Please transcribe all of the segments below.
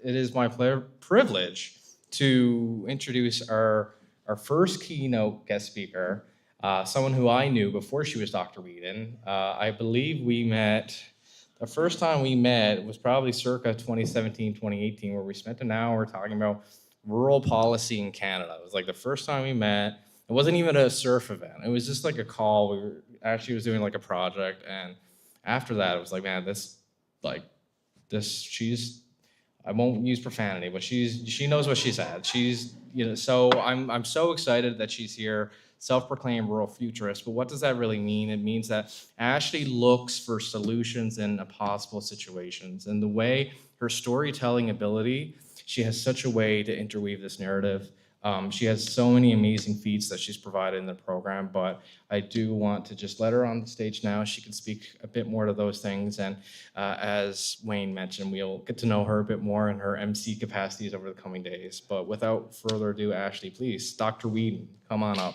it is my privilege to introduce our first keynote guest speaker, someone who I knew before she was Dr. Weeden. I believe the first time we met was probably circa 2017, 2018, where we spent an hour talking about rural policy in Canada. It was like the first time we met. It wasn't even a surf event. It was just like a call. Ashley was doing like a project, and after that, it was like, man, she's, I won't use profanity, but she knows what she said. So I'm so excited that she's here, self-proclaimed rural futurist. But what does that really mean? It means that Ashleigh looks for solutions in impossible situations. And the way her storytelling ability, she has such a way to interweave this narrative. She has so many amazing feats that she's provided in the program, but I do want to just let her on the stage now. She can speak a bit more to those things. And as Wayne mentioned, we'll get to know her a bit more in her MC capacities over the coming days. But without further ado, Ashleigh, please, Dr. Weeden, come on up.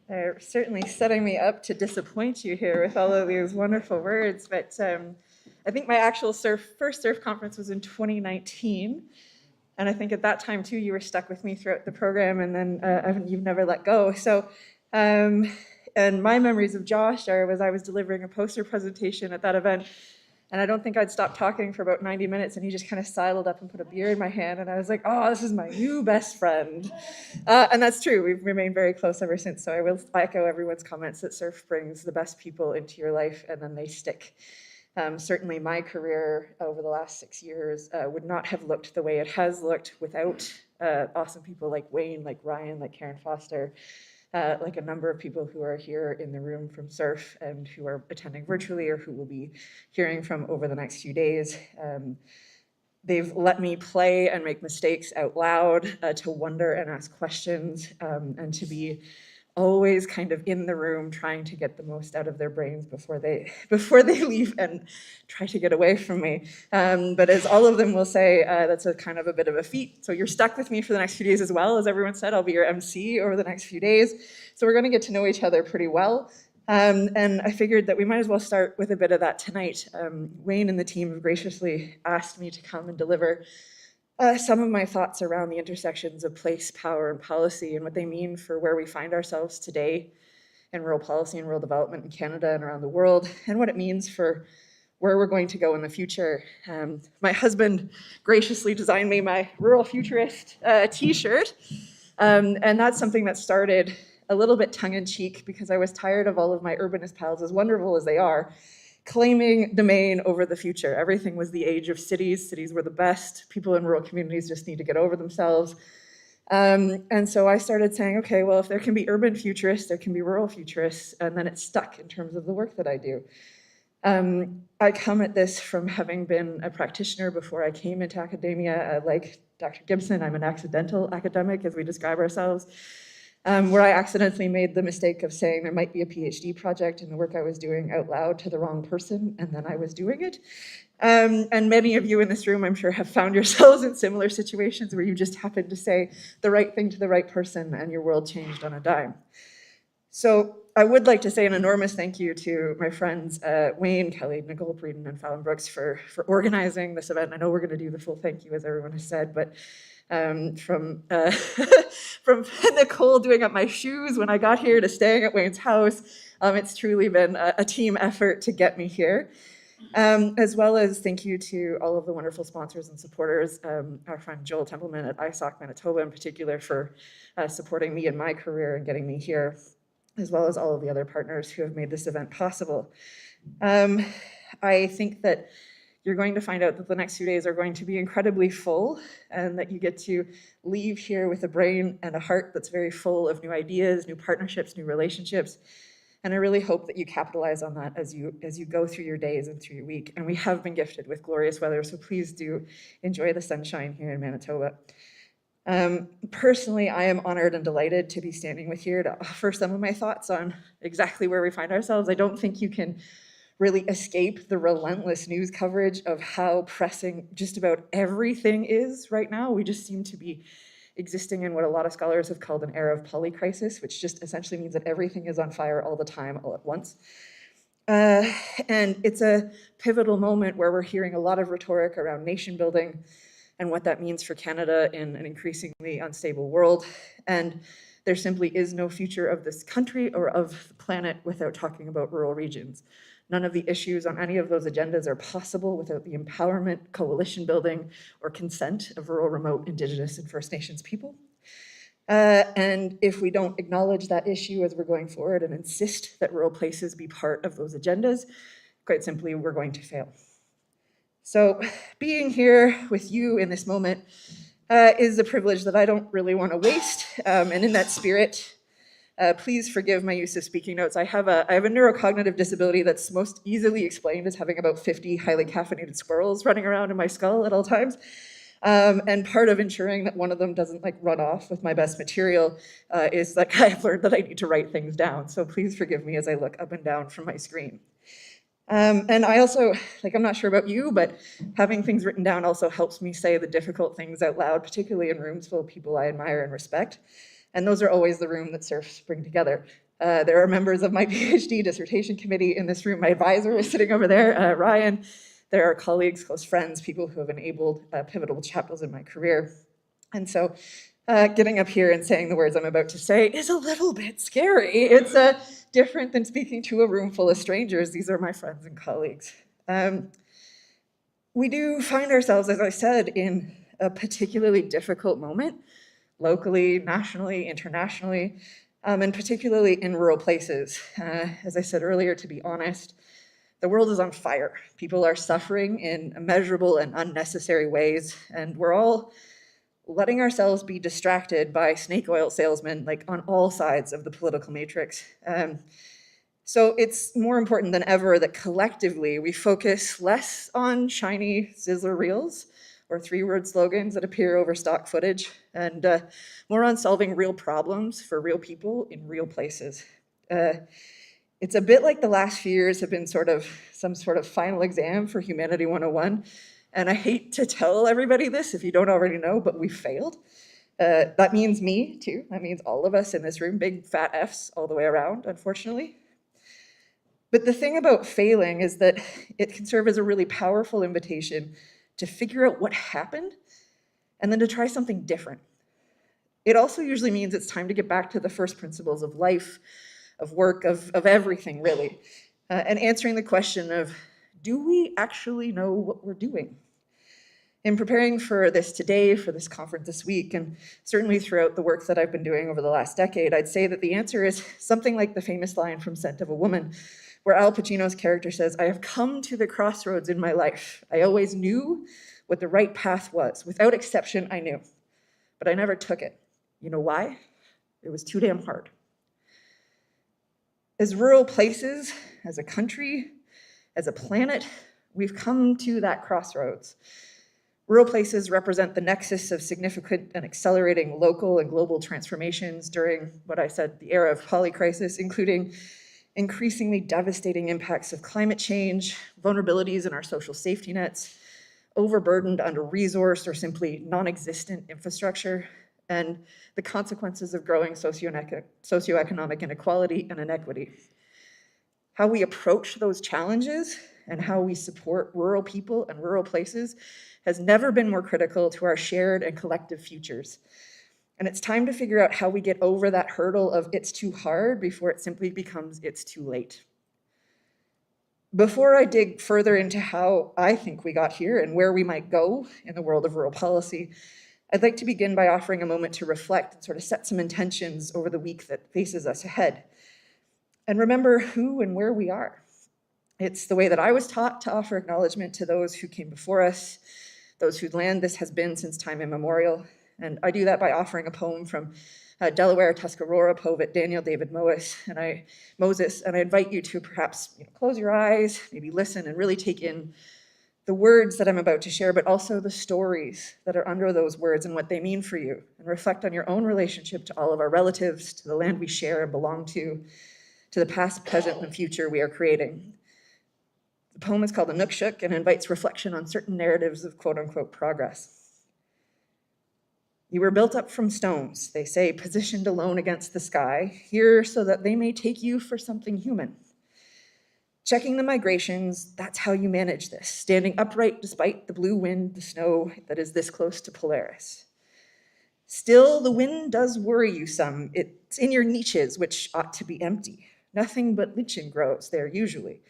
They're certainly setting me up to disappoint you here with all of these wonderful words, but I think my actual first surf conference was in 2019, and I think at that time too you were stuck with me throughout the program, and then you've never let go. So, and my memories of Josh was I was delivering a poster presentation at that event, and I don't think I'd stopped talking for about 90 minutes, and he just kind of sidled up and put a beer in my hand, and I was like, oh, this is my new best friend. And that's true. We've remained very close ever since, so I will echo everyone's comments that surf brings the best people into your life, and then they stick. Certainly my career over the last 6 years would not have looked the way it has looked without awesome people like Wayne, like Ryan, like Karen Foster, like a number of people who are here in the room from SURF and who are attending virtually or who will be hearing from over the next few days. They've let me play and make mistakes out loud, to wonder and ask questions, and to be always kind of in the room trying to get the most out of their brains before they leave and try to get away from me. But as all of them will say, that's a kind of a bit of a feat. So you're stuck with me for the next few days as well. As everyone said, I'll be your MC over the next few days. So we're gonna get to know each other pretty well. And I figured that we might as well start with a bit of that tonight. Wayne and the team have graciously asked me to come and deliver some of my thoughts around the intersections of place, power, and policy and what they mean for where we find ourselves today in rural policy and rural development in Canada and around the world, and what it means for where we're going to go in the future. My husband graciously designed me my Rural Futurist t-shirt, and that's something that started a little bit tongue-in-cheek because I was tired of all of my urbanist pals, as wonderful as they are, claiming domain over the future. Everything was the age of cities. Cities were the best. People in rural communities just need to get over themselves. And so I started saying, okay, well, if there can be urban futurists, there can be rural futurists, and then it stuck in terms of the work that I do. I come at this from having been a practitioner before I came into academia. Like Dr. Gibson, I'm an accidental academic, as we describe ourselves. Where I accidentally made the mistake of saying there might be a PhD project in the work I was doing out loud to the wrong person, and then I was doing it. And many of you in this room, I'm sure, have found yourselves in similar situations where you just happened to say the right thing to the right person and your world changed on a dime. So I would like to say an enormous thank you to my friends Wayne, Kelly, Nicole Breeden, and Fallon Brooks for organizing this event. I know we're going to do the full thank you, as everyone has said, but from Nicole doing up my shoes when I got here to staying at Wayne's house, it's truly been a team effort to get me here. As well as thank you to all of the wonderful sponsors and supporters, our friend Joel Templeman at ISOC Manitoba in particular for supporting me in my career and getting me here, as well as all of the other partners who have made this event possible. I think that you're going to find out that the next few days are going to be incredibly full and that you get to leave here with a brain and a heart that's very full of new ideas, new partnerships, new relationships. And I really hope that you capitalize on that as you go through your days and through your week. And we have been gifted with glorious weather, so please do enjoy the sunshine here in Manitoba. Personally, I am honored and delighted to be standing with here to offer some of my thoughts on exactly where we find ourselves. I don't think you can really escape the relentless news coverage of how pressing just about everything is right now. We just seem to be existing in what a lot of scholars have called an era of polycrisis, which just essentially means that everything is on fire all the time, all at once. And it's a pivotal moment where we're hearing a lot of rhetoric around nation building and what that means for Canada in an increasingly unstable world. And there simply is no future of this country or of the planet without talking about rural regions. None of the issues on any of those agendas are possible without the empowerment, coalition building, or consent of rural, remote, Indigenous, and First Nations people. And if we don't acknowledge that issue as we're going forward and insist that rural places be part of those agendas, quite simply, we're going to fail. So being here with you in this moment is a privilege that I don't really want to waste. And in that spirit, please forgive my use of speaking notes. I have a neurocognitive disability that's most easily explained as having about 50 highly caffeinated squirrels running around in my skull at all times. And part of ensuring that one of them doesn't run off with my best material is I've learned that I need to write things down. So please forgive me as I look up and down from my screen. And I also, I'm not sure about you, but having things written down also helps me say the difficult things out loud, particularly in rooms full of people I admire and respect. And those are always the room that serfs bring together. There are members of my PhD dissertation committee in this room. My advisor is sitting over there, Ryan. There are colleagues, close friends, people who have enabled pivotal chapters in my career. And so getting up here and saying the words I'm about to say is a little bit scary. It's different than speaking to a room full of strangers. These are my friends and colleagues. We do find ourselves, as I said, in a particularly difficult moment, locally, nationally, internationally, and particularly in rural places. As I said earlier, to be honest, the world is on fire. People are suffering in immeasurable and unnecessary ways, and we're all letting ourselves be distracted by snake oil salesmen on all sides of the political matrix. So it's more important than ever that collectively we focus less on shiny sizzler reels or three-word slogans that appear over stock footage, and more on solving real problems for real people in real places. It's a bit like the last few years have been some sort of final exam for Humanity 101. And I hate to tell everybody this if you don't already know, but we failed. That means me too. That means all of us in this room, big fat Fs all the way around, unfortunately. But the thing about failing is that it can serve as a really powerful invitation to figure out what happened and then to try something different. It also usually means it's time to get back to the first principles of life, of work, of everything, really. And answering the question of, do we actually know what we're doing? In preparing for this today, for this conference this week, and certainly throughout the work that I've been doing over the last decade, I'd say that the answer is something like the famous line from Scent of a Woman, where Al Pacino's character says, "I have come to the crossroads in my life. I always knew what the right path was. Without exception, I knew. But I never took it. You know why? It was too damn hard." As rural places, as a country, as a planet, we've come to that crossroads. Rural places represent the nexus of significant and accelerating local and global transformations during what I said, the era of polycrisis, including increasingly devastating impacts of climate change, vulnerabilities in our social safety nets, overburdened, under-resourced, or simply non-existent infrastructure, and the consequences of growing socioeconomic inequality and inequity. How we approach those challenges and how we support rural people and rural places has never been more critical to our shared and collective futures. And it's time to figure out how we get over that hurdle of it's too hard before it simply becomes it's too late. Before I dig further into how I think we got here and where we might go in the world of rural policy, I'd like to begin by offering a moment to reflect and sort of set some intentions over the week that faces us ahead. And remember who and where we are. It's the way that I was taught to offer acknowledgement to those who came before us, those whose land this has been since time immemorial. And I do that by offering a poem from Delaware Tuscarora poet Daniel David Moses. And I invite you to perhaps close your eyes, maybe listen and really take in the words that I'm about to share, but also the stories that are under those words and what they mean for you, and reflect on your own relationship to all of our relatives, to the land we share and belong to the past, present, and future we are creating. The poem is called Inukshuk and invites reflection on certain narratives of quote-unquote progress. You were built up from stones, they say, positioned alone against the sky, here so that they may take you for something human. Checking the migrations, that's how you manage this, standing upright despite the blue wind, the snow that is this close to Polaris. Still, the wind does worry you some. It's in your niches, which ought to be empty. Nothing but lichen grows there usually.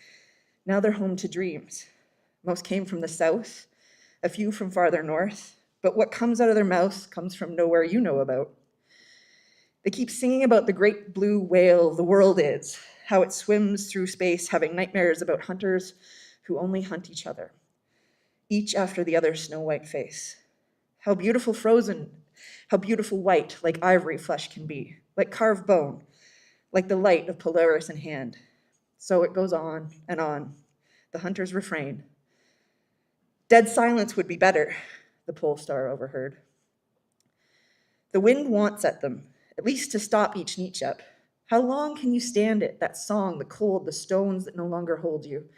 Now they're home to dreams. Most came from the south, a few from farther north, but what comes out of their mouths comes from nowhere you know about. They keep singing about the great blue whale the world is, how it swims through space, having nightmares about hunters who only hunt each other, each after the other's snow-white face. How beautiful frozen, how beautiful white, like ivory flesh can be, like carved bone, like the light of Polaris in hand. So it goes on and on. The hunters refrain. Dead silence would be better, the pole star overheard. The wind wants at them, at least to stop each niche up. How long can you stand it, that song, the cold, the stones that no longer hold you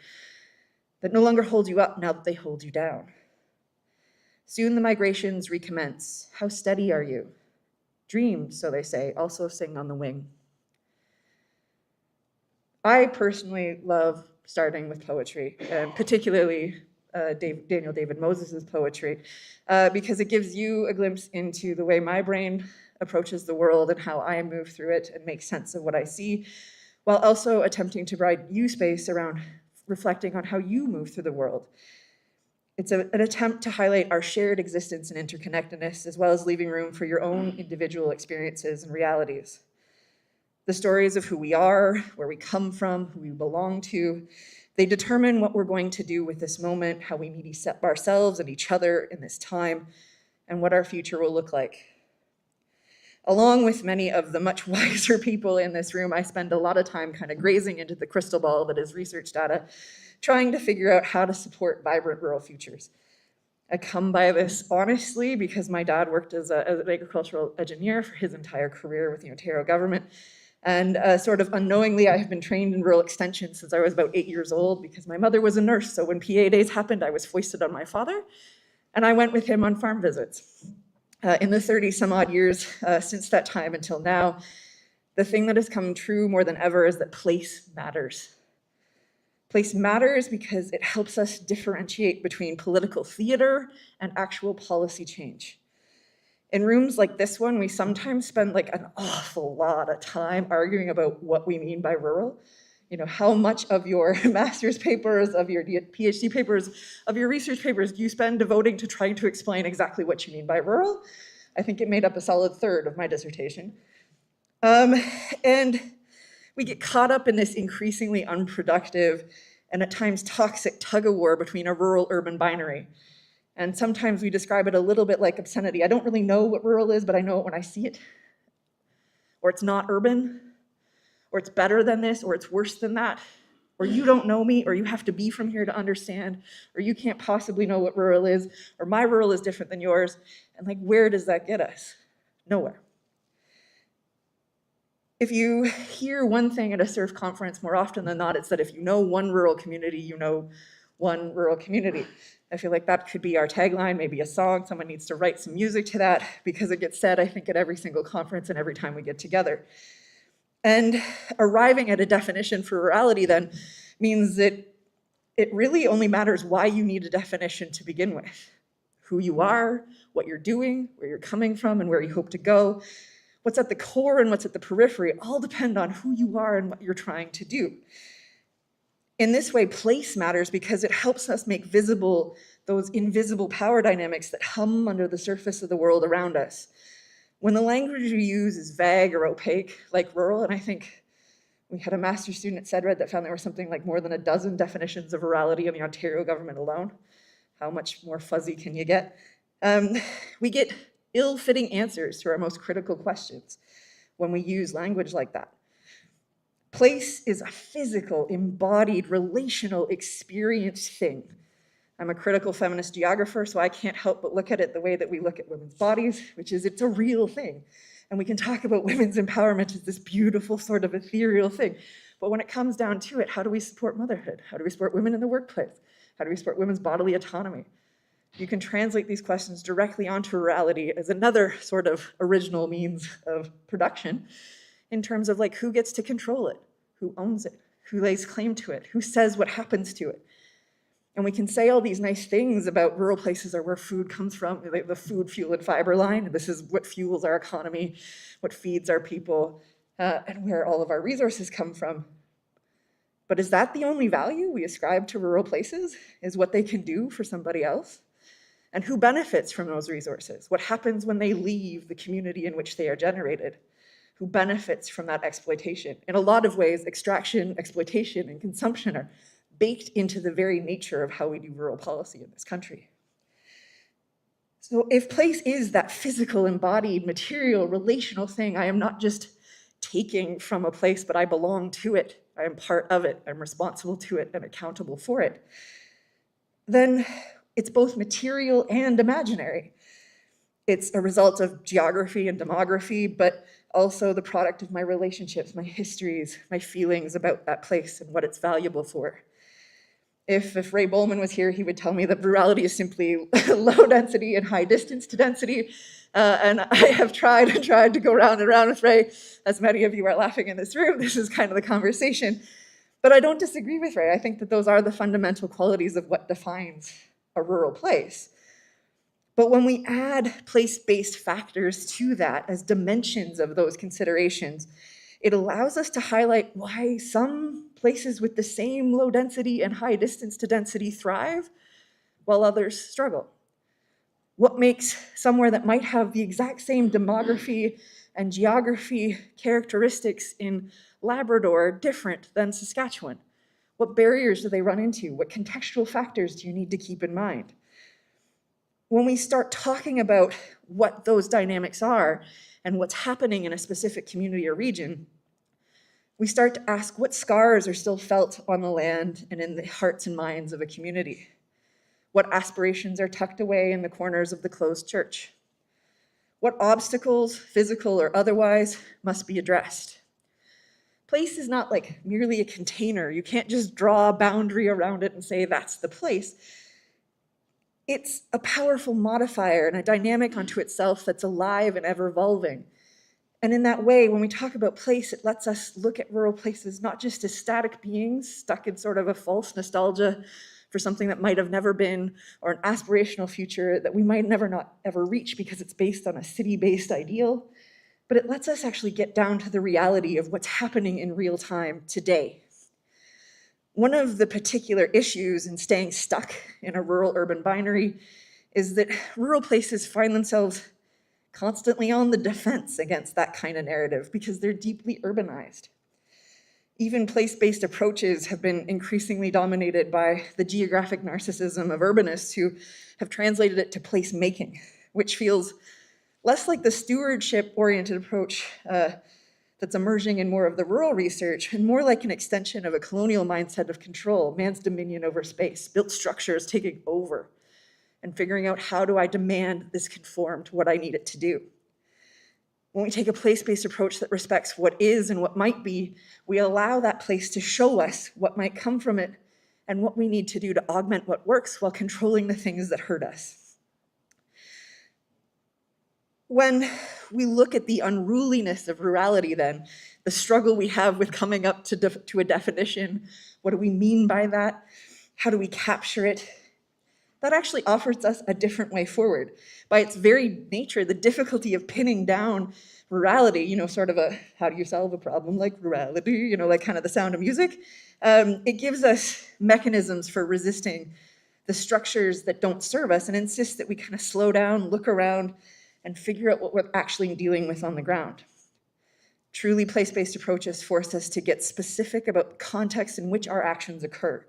up now that they hold you down? Soon the migrations recommence. How steady are you? Dreams, so they say, also sing on the wing. I personally love starting with poetry, particularly Daniel David Moses' poetry, because it gives you a glimpse into the way my brain approaches the world and how I move through it and make sense of what I see, while also attempting to provide you space around reflecting on how you move through the world. It's an attempt to highlight our shared existence and interconnectedness, as well as leaving room for your own individual experiences and realities. The stories of who we are, where we come from, who we belong to, they determine what we're going to do with this moment, how we meet ourselves and each other in this time, and what our future will look like. Along with many of the much wiser people in this room, I spend a lot of time kind of grazing into the crystal ball that is research data, trying to figure out how to support vibrant rural futures. I come by this honestly because my dad worked as an agricultural engineer for his entire career with the Ontario government. And sort of unknowingly, I have been trained in rural extension since I was about 8 years old because my mother was a nurse. So when PA days happened, I was foisted on my father, and I went with him on farm visits. In the 30 some odd years since that time until now, the thing that has come true more than ever is that place matters. Place matters because it helps us differentiate between political theater and actual policy change. In rooms like this one, we sometimes spend like an awful lot of time arguing about what we mean by rural. You know, how much of your master's papers, of your PhD papers, of your research papers do you spend devoting to trying to explain exactly what you mean by rural? I think it made up a solid third of my dissertation. And we get caught up in this increasingly unproductive and at times toxic tug-of-war between a rural-urban binary. And sometimes we describe it a little bit like obscenity. I don't really know what rural is, but I know it when I see it. Or it's not urban, or it's better than this, or it's worse than that. Or you don't know me, or you have to be from here to understand, or you can't possibly know what rural is, or my rural is different than yours. And like, where does that get us? Nowhere. If you hear one thing at a surf conference, more often than not, it's that if you know one rural community, you know one rural community. I feel like that could be our tagline, maybe a song. Someone needs to write some music to that because it gets said, I think, at every single conference and every time we get together. And arriving at a definition for rurality then means that it really only matters why you need a definition to begin with. Who you are, what you're doing, where you're coming from, and where you hope to go. What's at the core and what's at the periphery all depend on who you are and what you're trying to do. In this way, place matters because it helps us make visible those invisible power dynamics that hum under the surface of the world around us. When the language we use is vague or opaque, like rural, and I think we had a master's student at CEDRED that found there were something like more than a dozen definitions of rurality in the Ontario government alone. How much more fuzzy can you get? We get ill-fitting answers to our most critical questions when we use language like that. Place is a physical, embodied, relational, experienced thing. I'm a critical feminist geographer, so I can't help but look at it the way that we look at women's bodies, which is it's a real thing. And we can talk about women's empowerment as this beautiful sort of ethereal thing. But when it comes down to it, how do we support motherhood? How do we support women in the workplace? How do we support women's bodily autonomy? You can translate these questions directly onto rurality as another sort of original means of production in terms of like who gets to control it, who owns it, who lays claim to it, who says what happens to it. And we can say all these nice things about rural places are where food comes from, like the food, fuel, and fiber line. This is what fuels our economy, what feeds our people, and where all of our resources come from. But is that the only value we ascribe to rural places? Is what they can do for somebody else? And who benefits from those resources? What happens when they leave the community in which they are generated? Who benefits from that exploitation? In a lot of ways, extraction, exploitation, and consumption are baked into the very nature of how we do rural policy in this country. So if place is that physical, embodied, material, relational thing, I am not just taking from a place, but I belong to it. I am part of it. I'm responsible to it and accountable for it. Then it's both material and imaginary. It's a result of geography and demography, but also the product of my relationships, my histories, my feelings about that place and what it's valuable for. If Ray Bowman was here, he would tell me that rurality is simply low density and high distance to density. And I have tried and tried to go round and round with Ray. As many of you are laughing in this room, this is kind of the conversation. But I don't disagree with Ray. I think that those are the fundamental qualities of what defines a rural place. But when we add place-based factors to that as dimensions of those considerations, it allows us to highlight why some places with the same low density and high distance to density thrive, while others struggle. What makes somewhere that might have the exact same demography and geography characteristics in Labrador different than Saskatchewan? What barriers do they run into? What contextual factors do you need to keep in mind? When we start talking about what those dynamics are and what's happening in a specific community or region, we start to ask what scars are still felt on the land and in the hearts and minds of a community. What aspirations are tucked away in the corners of the closed church? What obstacles, physical or otherwise, must be addressed? Place is not like merely a container. You can't just draw a boundary around it and say that's the place. It's a powerful modifier and a dynamic unto itself that's alive and ever evolving. And in that way, when we talk about place, it lets us look at rural places not just as static beings stuck in sort of a false nostalgia for something that might have never been, or an aspirational future that we might never not ever reach because it's based on a city-based ideal, but it lets us actually get down to the reality of what's happening in real time today. One of the particular issues in staying stuck in a rural-urban binary is that rural places find themselves constantly on the defense against that kind of narrative because they're deeply urbanized. Even place-based approaches have been increasingly dominated by the geographic narcissism of urbanists who have translated it to place-making, which feels less like the stewardship-oriented approach that's emerging in more of the rural research, and more like an extension of a colonial mindset of control, man's dominion over space, built structures taking over, and figuring out how do I demand this conform to what I need it to do. When we take a place-based approach that respects what is and what might be, we allow that place to show us what might come from it and what we need to do to augment what works while controlling the things that hurt us. When we look at the unruliness of rurality then, the struggle we have with coming up to a definition, what do we mean by that? How do we capture it? That actually offers us a different way forward. By its very nature, the difficulty of pinning down rurality, sort of a, how do you solve a problem like rurality, like kind of the Sound of Music, it gives us mechanisms for resisting the structures that don't serve us and insist that we kind of slow down, look around, and figure out what we're actually dealing with on the ground. Truly place-based approaches force us to get specific about the context in which our actions occur.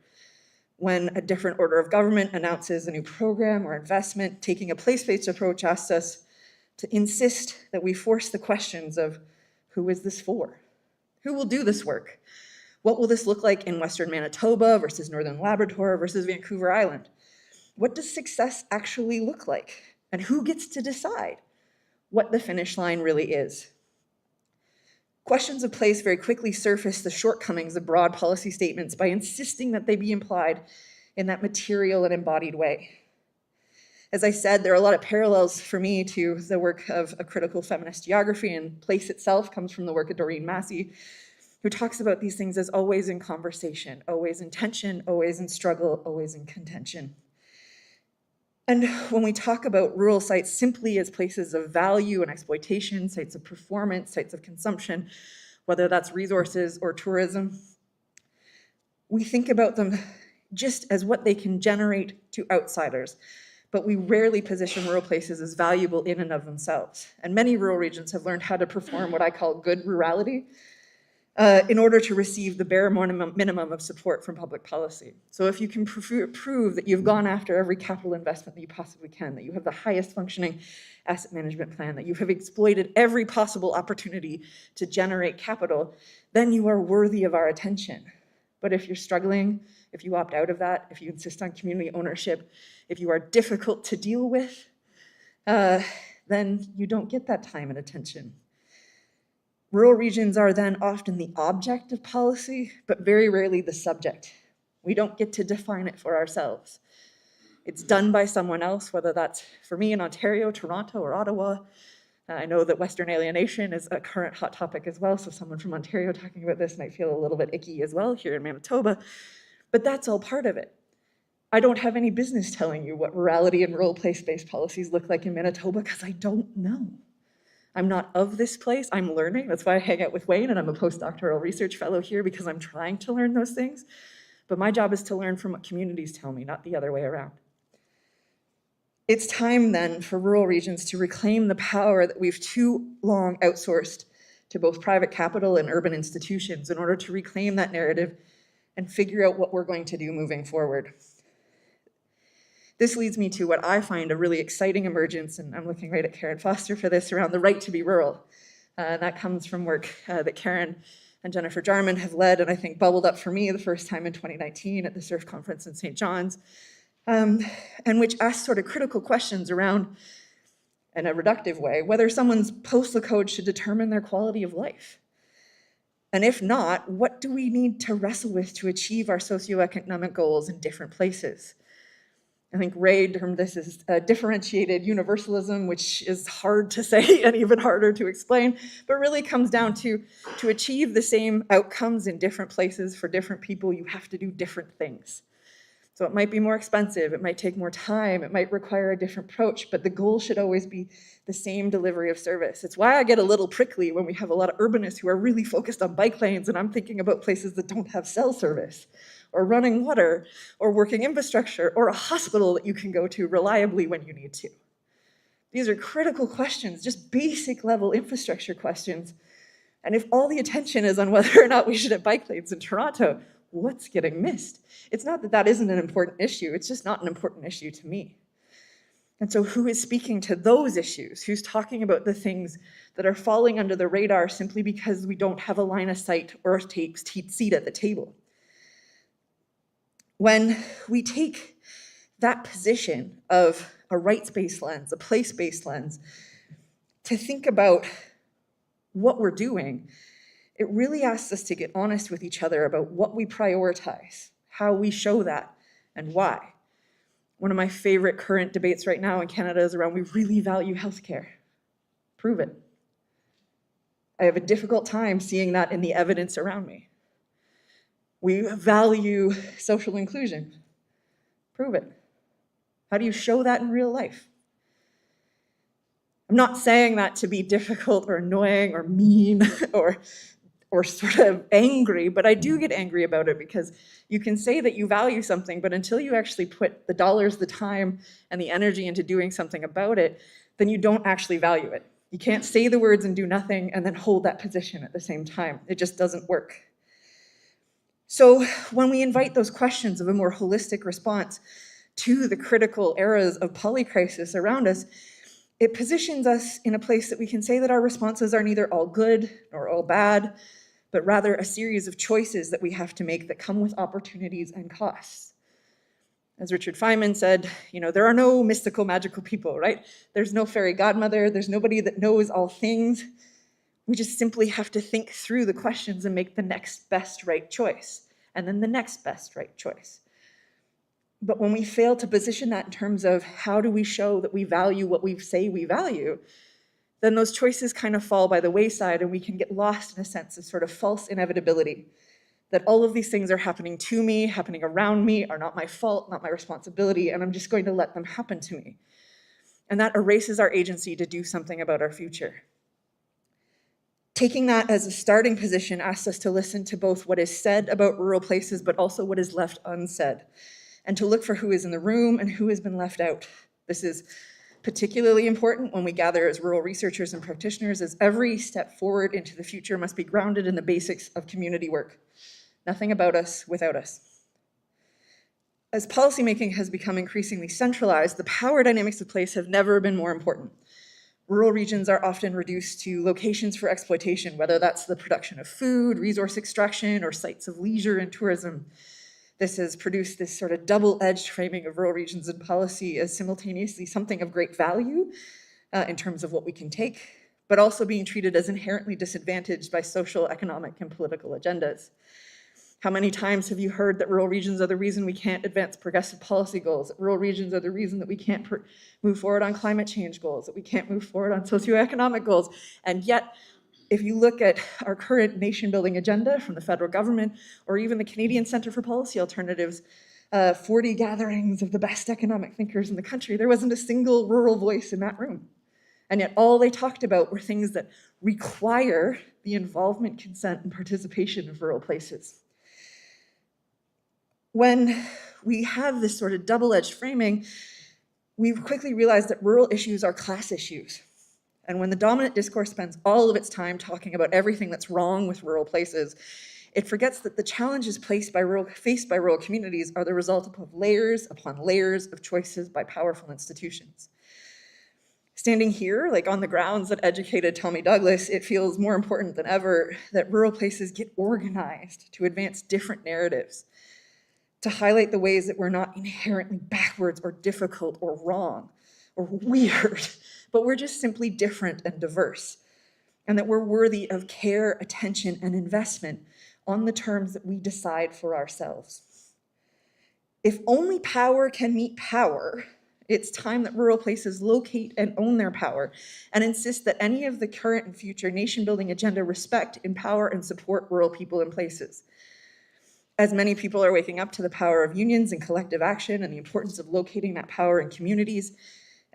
When a different order of government announces a new program or investment, taking a place-based approach asks us to insist that we force the questions of who is this for? Who will do this work? What will this look like in Western Manitoba versus Northern Labrador versus Vancouver Island? What does success actually look like? And who gets to decide what the finish line really is? Questions of place very quickly surface the shortcomings of broad policy statements by insisting that they be implied in that material and embodied way. As I said, there are a lot of parallels for me to the work of a critical feminist geography, and place itself comes from the work of Doreen Massey, who talks about these things as always in conversation, always in tension, always in struggle, always in contention. And when we talk about rural sites simply as places of value and exploitation, sites of performance, sites of consumption, whether that's resources or tourism, we think about them just as what they can generate to outsiders, but we rarely position rural places as valuable in and of themselves. And many rural regions have learned how to perform what I call good rurality in order to receive the bare minimum of support from public policy. So if you can prove that you've gone after every capital investment that you possibly can, that you have the highest functioning asset management plan, that you have exploited every possible opportunity to generate capital, then you are worthy of our attention. But if you're struggling, if you opt out of that, if you insist on community ownership, if you are difficult to deal with, then you don't get that time and attention. Rural regions are then often the object of policy, but very rarely the subject. We don't get to define it for ourselves. It's done by someone else, whether that's, for me, in Ontario, Toronto, or Ottawa. I know that Western alienation is a current hot topic as well, so someone from Ontario talking about this might feel a little bit icky as well here in Manitoba, but that's all part of it. I don't have any business telling you what rurality and rural place-based policies look like in Manitoba because I don't know. I'm not of this place, I'm learning. That's why I hang out with Wayne and I'm a postdoctoral research fellow here, because I'm trying to learn those things. But my job is to learn from what communities tell me, not the other way around. It's time then for rural regions to reclaim the power that we've too long outsourced to both private capital and urban institutions in order to reclaim that narrative and figure out what we're going to do moving forward. This leads me to what I find a really exciting emergence, and I'm looking right at Karen Foster for this, around the right to be rural. That comes from work that Karen and Jennifer Jarman have led, and I think bubbled up for me the first time in 2019 at the Surf Conference in St. John's, and which asks sort of critical questions around, in a reductive way, whether someone's postal code should determine their quality of life. And if not, what do we need to wrestle with to achieve our socioeconomic goals in different places? I think Ray termed this as differentiated universalism, which is hard to say and even harder to explain, but really comes down to achieve the same outcomes in different places for different people, you have to do different things. So it might be more expensive, it might take more time, it might require a different approach, but the goal should always be the same delivery of service. It's why I get a little prickly when we have a lot of urbanists who are really focused on bike lanes, and I'm thinking about places that don't have cell service, or running water, or working infrastructure, or a hospital that you can go to reliably when you need to. These are critical questions, just basic level infrastructure questions. And if all the attention is on whether or not we should have bike lanes in Toronto, what's getting missed? It's not that that isn't an important issue, it's just not an important issue to me. And so who is speaking to those issues? Who's talking about the things that are falling under the radar simply because we don't have a line of sight or a seat at the table? When we take that position of a rights-based lens, a place-based lens, to think about what we're doing, it really asks us to get honest with each other about what we prioritize, how we show that, and why. One of my favorite current debates right now in Canada is around, we really value healthcare. Prove it. I have a difficult time seeing that in the evidence around me. We value social inclusion. Prove it. How do you show that in real life? I'm not saying that to be difficult or annoying or mean or sort of angry, but I do get angry about it because you can say that you value something, but until you actually put the dollars, the time, and the energy into doing something about it, then you don't actually value it. You can't say the words and do nothing and then hold that position at the same time. It just doesn't work. So when we invite those questions of a more holistic response to the critical eras of polycrisis around us, it positions us in a place that we can say that our responses are neither all good nor all bad, but rather a series of choices that we have to make that come with opportunities and costs. As Richard Feynman said, there are no mystical, magical people, right? There's no fairy godmother, there's nobody that knows all things. We just simply have to think through the questions and make the next best right choice, and then the next best right choice. But when we fail to position that in terms of how do we show that we value what we say we value, then those choices kind of fall by the wayside, and we can get lost in a sense of sort of false inevitability, that all of these things are happening to me, happening around me, are not my fault, not my responsibility, and I'm just going to let them happen to me. And that erases our agency to do something about our future. Taking that as a starting position asks us to listen to both what is said about rural places, but also what is left unsaid, and to look for who is in the room and who has been left out. This is particularly important when we gather as rural researchers and practitioners, as every step forward into the future must be grounded in the basics of community work. Nothing about us without us. As policymaking has become increasingly centralized, the power dynamics of place have never been more important. Rural regions are often reduced to locations for exploitation, whether that's the production of food, resource extraction, or sites of leisure and tourism. This has produced this sort of double-edged framing of rural regions and policy as simultaneously something of great value in terms of what we can take, but also being treated as inherently disadvantaged by social, economic, and political agendas. How many times have you heard that rural regions are the reason we can't advance progressive policy goals, that rural regions are the reason that we can't move forward on climate change goals, that we can't move forward on socioeconomic goals? And yet, if you look at our current nation-building agenda from the federal government, or even the Canadian Centre for Policy Alternatives, 40 gatherings of the best economic thinkers in the country, there wasn't a single rural voice in that room. And yet all they talked about were things that require the involvement, consent, and participation of rural places. When we have this sort of double-edged framing, we quickly realize that rural issues are class issues. And when the dominant discourse spends all of its time talking about everything that's wrong with rural places, it forgets that the challenges faced by rural communities are the result of layers upon layers of choices by powerful institutions. Standing here, like on the grounds that educated Tommy Douglas, it feels more important than ever that rural places get organized to advance different narratives, to highlight the ways that we're not inherently backwards or difficult or wrong or weird, but we're just simply different and diverse, and that we're worthy of care, attention, and investment on the terms that we decide for ourselves. If only power can meet power, it's time that rural places locate and own their power and insist that any of the current and future nation-building agenda respect, empower, and support rural people and places. As many people are waking up to the power of unions and collective action and the importance of locating that power in communities,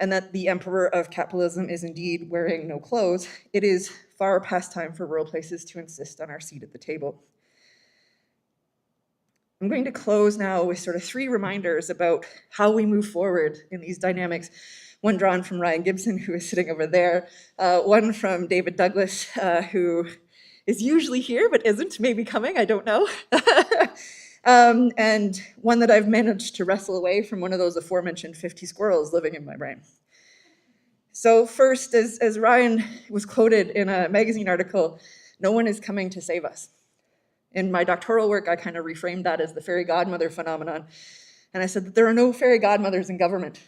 and that the emperor of capitalism is indeed wearing no clothes, it is far past time for rural places to insist on our seat at the table. I'm going to close now with sort of 3 reminders about how we move forward in these dynamics. One drawn from Ryan Gibson, who is sitting over there, one from David Douglas, who is usually here but isn't, maybe coming, I don't know. And one that I've managed to wrestle away from one of those aforementioned 50 squirrels living in my brain. So first, as Ryan was quoted in a magazine article, no one is coming to save us. In my doctoral work, I kind of reframed that as the fairy godmother phenomenon. And I said that there are no fairy godmothers in government.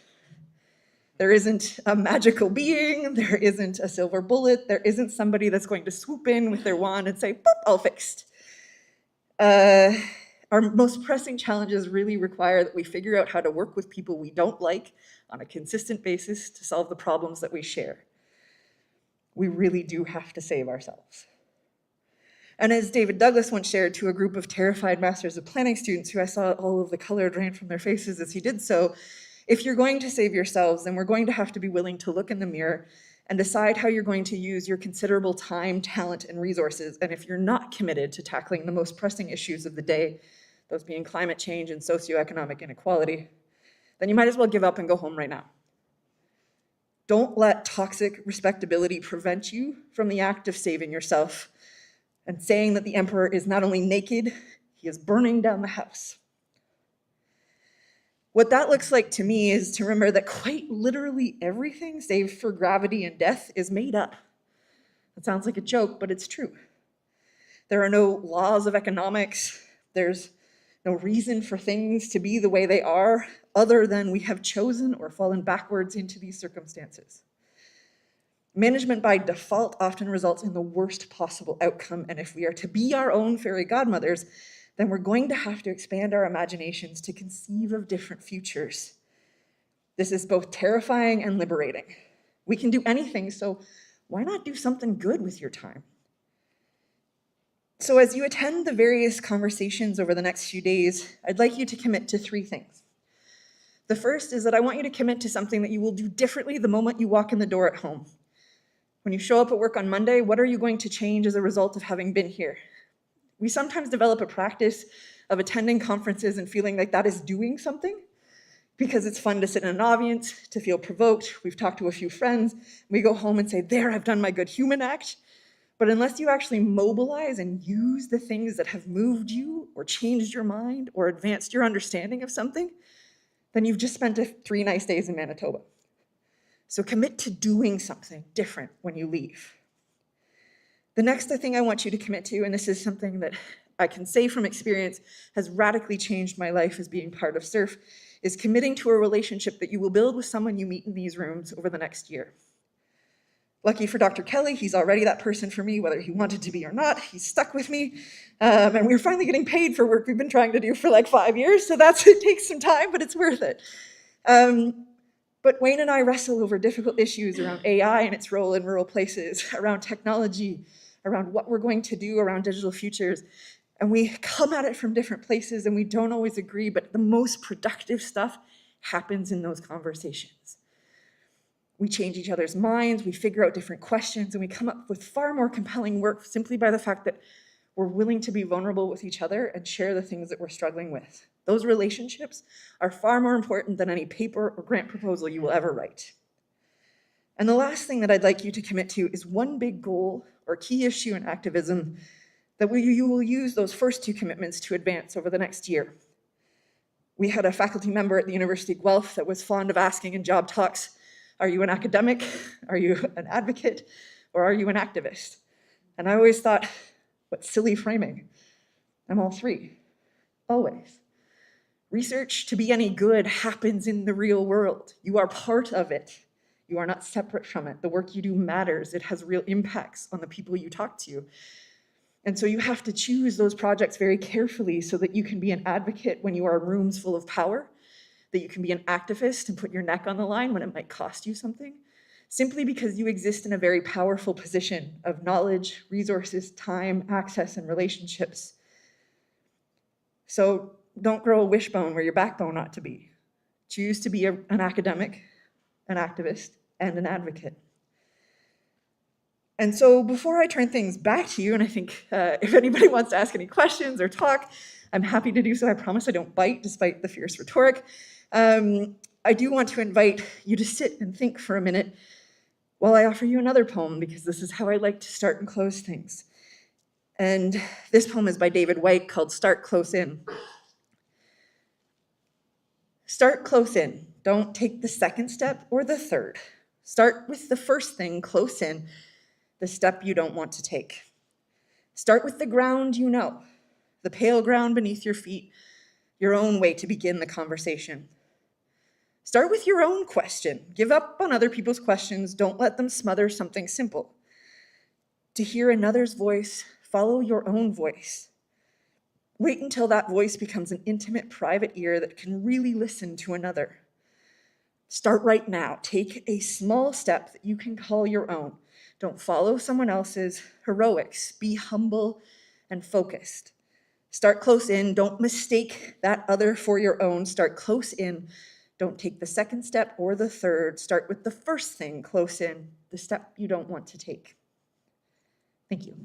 There isn't a magical being, there isn't a silver bullet, there isn't somebody that's going to swoop in with their wand and say, boop, all fixed. Our most pressing challenges really require that we figure out how to work with people we don't like on a consistent basis to solve the problems that we share. We really do have to save ourselves. And as David Douglas once shared to a group of terrified Masters of Planning students who I saw all of the color drain from their faces as he did so, if you're going to save yourselves, then we're going to have to be willing to look in the mirror and decide how you're going to use your considerable time, talent, and resources. And if you're not committed to tackling the most pressing issues of the day, those being climate change and socioeconomic inequality, then you might as well give up and go home right now. Don't let toxic respectability prevent you from the act of saving yourself and saying that the emperor is not only naked, he is burning down the house. What that looks like to me is to remember that quite literally everything, save for gravity and death, is made up. That sounds like a joke, but it's true. There are no laws of economics. There's no reason for things to be the way they are, other than we have chosen or fallen backwards into these circumstances. Management by default often results in the worst possible outcome, and if we are to be our own fairy godmothers, then we're going to have to expand our imaginations to conceive of different futures. This is both terrifying and liberating. We can do anything, so why not do something good with your time? So as you attend the various conversations over the next few days, I'd like you to commit to 3 things. The first is that I want you to commit to something that you will do differently the moment you walk in the door at home. When you show up at work on Monday, what are you going to change as a result of having been here? We sometimes develop a practice of attending conferences and feeling like that is doing something because it's fun to sit in an audience, to feel provoked. We've talked to a few friends. We go home and say, there, I've done my good human act. But unless you actually mobilize and use the things that have moved you or changed your mind or advanced your understanding of something, then you've just spent 3 nice days in Manitoba. So commit to doing something different when you leave. The next thing I want you to commit to, and this is something that I can say from experience has radically changed my life as being part of SURF, is committing to a relationship that you will build with someone you meet in these rooms over the next year. Lucky for Dr. Kelly, he's already that person for me, whether he wanted to be or not. He's stuck with me. And we're finally getting paid for work we've been trying to do for like 5 years, so it takes some time, but it's worth it. But Wayne and I wrestle over difficult issues around AI and its role in rural places, around technology, around what we're going to do around digital futures. And we come at it from different places and we don't always agree, but the most productive stuff happens in those conversations. We change each other's minds, we figure out different questions, and we come up with far more compelling work simply by the fact that we're willing to be vulnerable with each other and share the things that we're struggling with. Those relationships are far more important than any paper or grant proposal you will ever write. And the last thing that I'd like you to commit to is one big goal or key issue in activism that you will use those first 2 commitments to advance over the next year. We had a faculty member at the University of Guelph that was fond of asking in job talks, are you an academic, are you an advocate, or are you an activist? And I always thought, what silly framing. I'm all 3, always. Research, to be any good, happens in the real world. You are part of it. You are not separate from it. The work you do matters. It has real impacts on the people you talk to. And so you have to choose those projects very carefully so that you can be an advocate when you are in rooms full of power, that you can be an activist and put your neck on the line when it might cost you something, simply because you exist in a very powerful position of knowledge, resources, time, access, and relationships. So don't grow a wishbone where your backbone ought to be. Choose to be an academic, an activist, and an advocate. And so before I turn things back to you, and I think if anybody wants to ask any questions or talk, I'm happy to do so. I promise I don't bite despite the fierce rhetoric. I do want to invite you to sit and think for a minute while I offer you another poem, because this is how I like to start and close things. And this poem is by David White called Start Close In. Start close in. Don't take the second step or the third. Start with the first thing close in, the step you don't want to take. Start with the ground you know, the pale ground beneath your feet, your own way to begin the conversation. Start with your own question. Give up on other people's questions. Don't let them smother something simple. To hear another's voice, follow your own voice. Wait until that voice becomes an intimate, private ear that can really listen to another. Start right now. Take a small step that you can call your own. Don't follow someone else's heroics. Be humble and focused. Start close in. Don't mistake that other for your own. Start close in. Don't take the second step or the third. Start with the first thing close in, the step you don't want to take. Thank you.